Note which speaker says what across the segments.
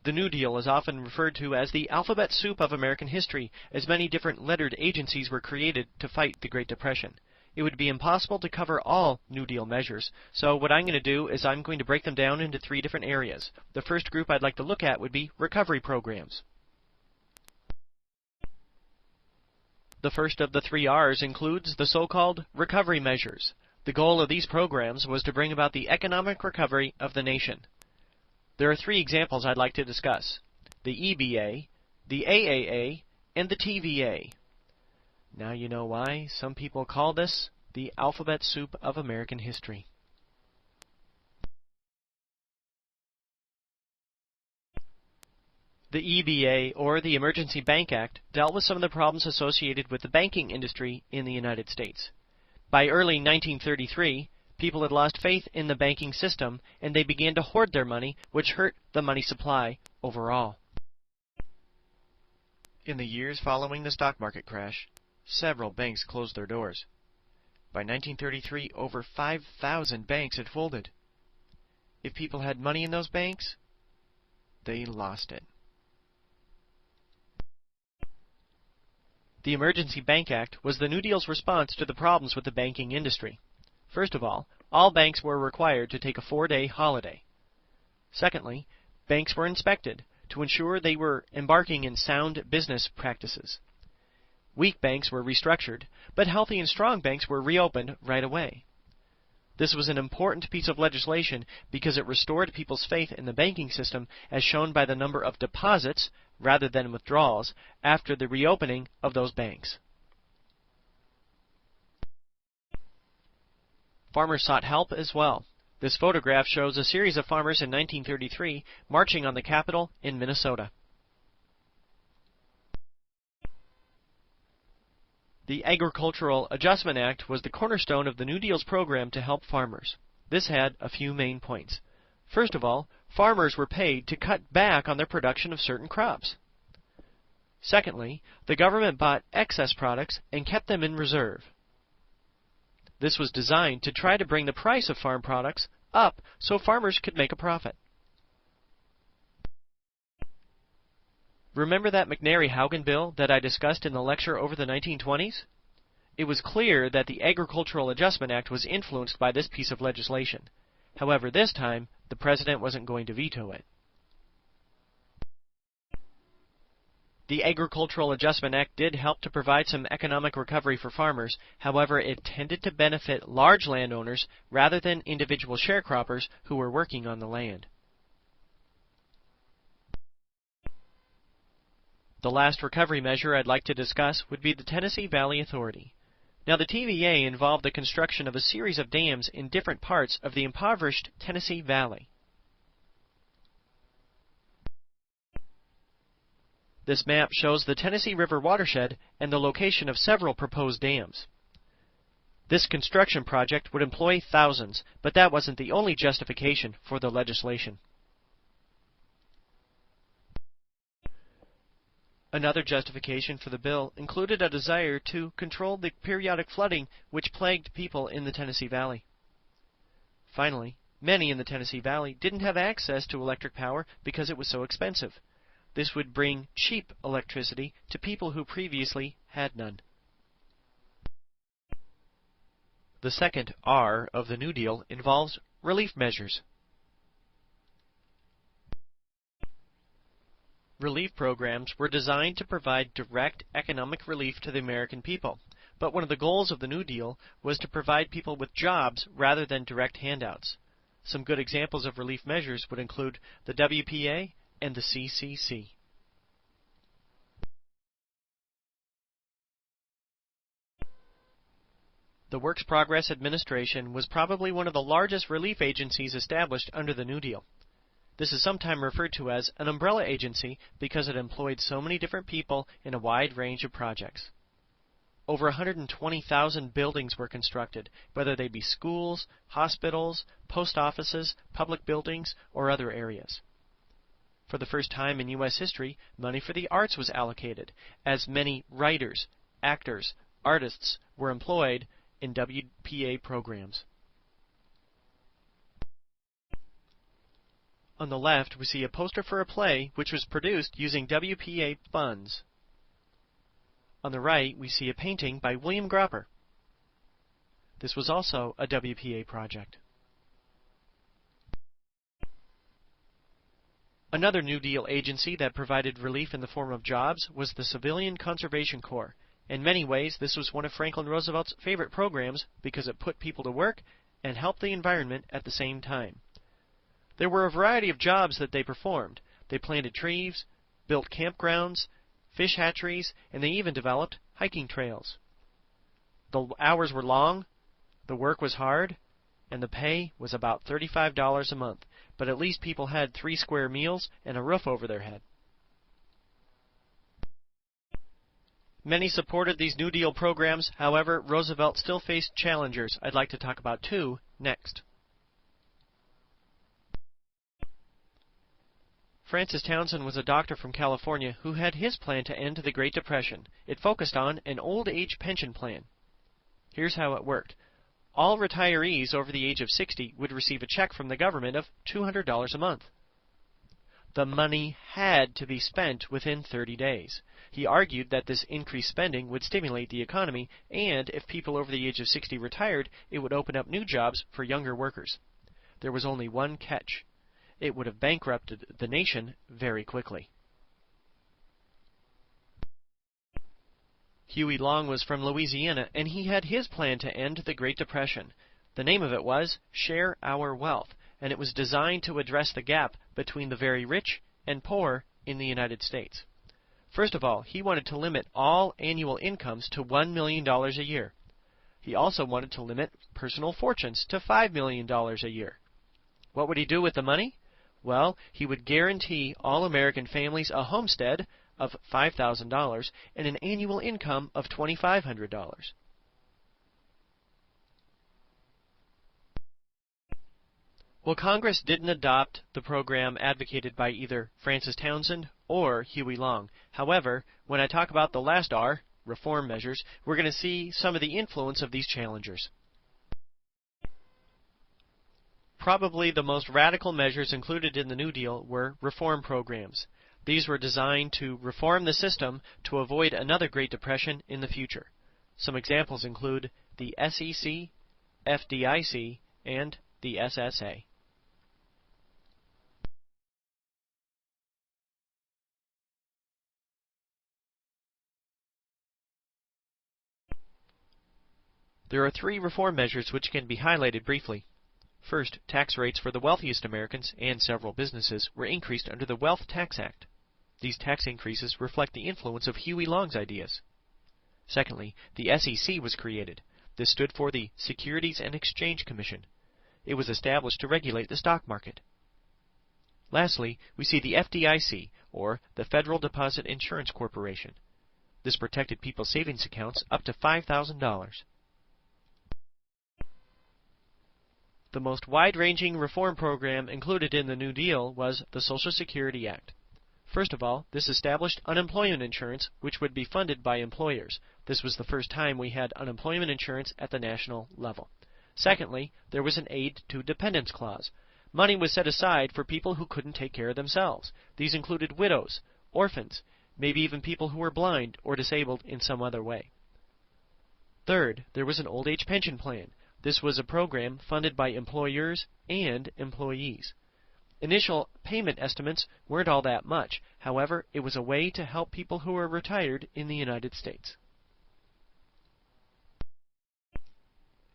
Speaker 1: The New Deal is often referred to as the alphabet soup of American history, as many different lettered agencies were created to fight the Great Depression. It would be impossible to cover all New Deal measures, so what I'm going to do is I'm going to break them down into three different areas. The first group I'd like to look at would be recovery programs. The first of the three R's includes the so-called recovery measures. The goal of these programs was to bring about the economic recovery of the nation. There are three examples I'd like to discuss: the EBA, the AAA, and the TVA. Now you know why some people call this the alphabet soup of American history. The EBA, or the Emergency Bank Act, dealt with some of the problems associated with the banking industry in the United States. By early 1933, people had lost faith in the banking system, and they began to hoard their money, which hurt the money supply overall. In the years following the stock market crash, several banks closed their doors. By 1933, over 5,000 banks had folded. If people had money in those banks, they lost it. The Emergency Bank Act was the New Deal's response to the problems with the banking industry. First of all banks were required to take a 4-day holiday. Secondly, banks were inspected to ensure they were embarking in sound business practices. Weak banks were restructured, but healthy and strong banks were reopened right away. This was an important piece of legislation because it restored people's faith in the banking system, as shown by the number of deposits, rather than withdrawals, after the reopening of those banks. Farmers sought help as well. This photograph shows a series of farmers in 1933 marching on the Capitol in Minnesota. The Agricultural Adjustment Act was the cornerstone of the New Deal's program to help farmers. This had a few main points. First of all, farmers were paid to cut back on their production of certain crops. Secondly, the government bought excess products and kept them in reserve. This was designed to try to bring the price of farm products up so farmers could make a profit. Remember that McNary-Haugen bill that I discussed in the lecture over the 1920s? It was clear that the Agricultural Adjustment Act was influenced by this piece of legislation. However, this time, the president wasn't going to veto it. The Agricultural Adjustment Act did help to provide some economic recovery for farmers. However, it tended to benefit large landowners rather than individual sharecroppers who were working on the land. The last recovery measure I'd like to discuss would be the Tennessee Valley Authority. Now, the TVA involved the construction of a series of dams in different parts of the impoverished Tennessee Valley. This map shows the Tennessee River watershed and the location of several proposed dams. This construction project would employ thousands, but that wasn't the only justification for the legislation. Another justification for the bill included a desire to control the periodic flooding which plagued people in the Tennessee Valley. Finally, many in the Tennessee Valley didn't have access to electric power because it was so expensive. This would bring cheap electricity to people who previously had none. The second R of the New Deal involves relief measures. Relief programs were designed to provide direct economic relief to the American people, but one of the goals of the New Deal was to provide people with jobs rather than direct handouts. Some good examples of relief measures would include the WPA and the CCC. The Works Progress Administration was probably one of the largest relief agencies established under the New Deal. This is sometimes referred to as an umbrella agency because it employed so many different people in a wide range of projects. Over 120,000 buildings were constructed, whether they be schools, hospitals, post offices, public buildings, or other areas. For the first time in U.S. history, money for the arts was allocated, as many writers, actors, artists were employed in WPA programs. On the left, we see a poster for a play which was produced using WPA funds. On the right, we see a painting by William Gropper. This was also a WPA project. Another New Deal agency that provided relief in the form of jobs was the Civilian Conservation Corps. In many ways, this was one of Franklin Roosevelt's favorite programs because it put people to work and helped the environment at the same time. There were a variety of jobs that they performed. They planted trees, built campgrounds, fish hatcheries, and they even developed hiking trails. The hours were long, the work was hard, and the pay was about $35 a month, but at least people had 3 square meals and a roof over their head. Many supported these New Deal programs. However, Roosevelt still faced challengers. I'd like to talk about 2 next. Francis Townsend was a doctor from California who had his plan to end the Great Depression. It focused on an old age pension plan. Here's how it worked. All retirees over the age of 60 would receive a check from the government of $200 a month. The money had to be spent within 30 days. He argued that this increased spending would stimulate the economy, and if people over the age of 60 retired, it would open up new jobs for younger workers. There was only one catch. It would have bankrupted the nation very quickly. Huey Long was from Louisiana, and he had his plan to end the Great Depression. The name of it was Share Our Wealth, and it was designed to address the gap between the very rich and poor in the United States. First of all, he wanted to limit all annual incomes to $1 million a year. He also wanted to limit personal fortunes to $5 million a year. What would he do with the money? Well, he would guarantee all American families a homestead of $5,000 and an annual income of $2,500. Well, Congress didn't adopt the program advocated by either Francis Townsend or Huey Long. However, when I talk about the last R, reform measures, we're going to see some of the influence of these challengers. Probably the most radical measures included in the New Deal were reform programs. These were designed to reform the system to avoid another Great Depression in the future. Some examples include the SEC, FDIC, and the SSA. There are 3 reform measures which can be highlighted briefly. First, tax rates for the wealthiest Americans and several businesses were increased under the Wealth Tax Act. These tax increases reflect the influence of Huey Long's ideas. Secondly, the SEC was created. This stood for the Securities and Exchange Commission. It was established to regulate the stock market. Lastly, we see the FDIC, or the Federal Deposit Insurance Corporation. This protected people's savings accounts up to $5,000. The most wide-ranging reform program included in the New Deal was the Social Security Act. First of all, this established unemployment insurance, which would be funded by employers. This was the first time we had unemployment insurance at the national level. Secondly, there was an aid to dependence clause. Money was set aside for people who couldn't take care of themselves. These included widows, orphans, maybe even people who were blind or disabled in some other way. Third, there was an old age pension plan. This was a program funded by employers and employees. Initial payment estimates weren't all that much. However, it was a way to help people who were retired in the United States.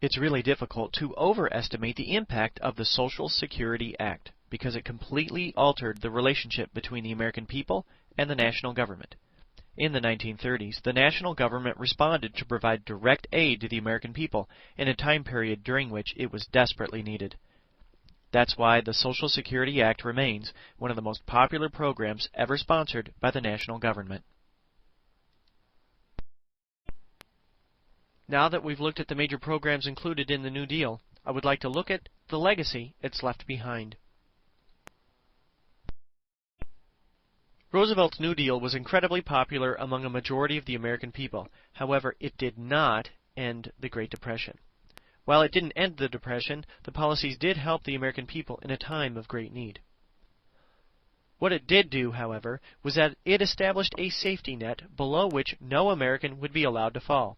Speaker 1: It's really difficult to overestimate the impact of the Social Security Act because it completely altered the relationship between the American people and the national government. In the 1930s, the national government responded to provide direct aid to the American people in a time period during which it was desperately needed. That's why the Social Security Act remains one of the most popular programs ever sponsored by the national government. Now that we've looked at the major programs included in the New Deal, I would like to look at the legacy it's left behind. Roosevelt's New Deal was incredibly popular among a majority of the American people. However, it did not end the Great Depression. While it didn't end the Depression, the policies did help the American people in a time of great need. What it did do, however, was that it established a safety net below which no American would be allowed to fall.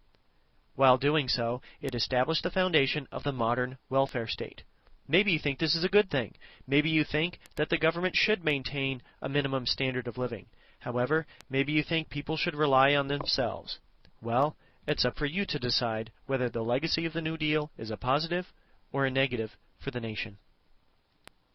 Speaker 1: While doing so, it established the foundation of the modern welfare state. Maybe you think this is a good thing. Maybe you think that the government should maintain a minimum standard of living. However, maybe you think people should rely on themselves. Well, it's up for you to decide whether the legacy of the New Deal is a positive or a negative for the nation.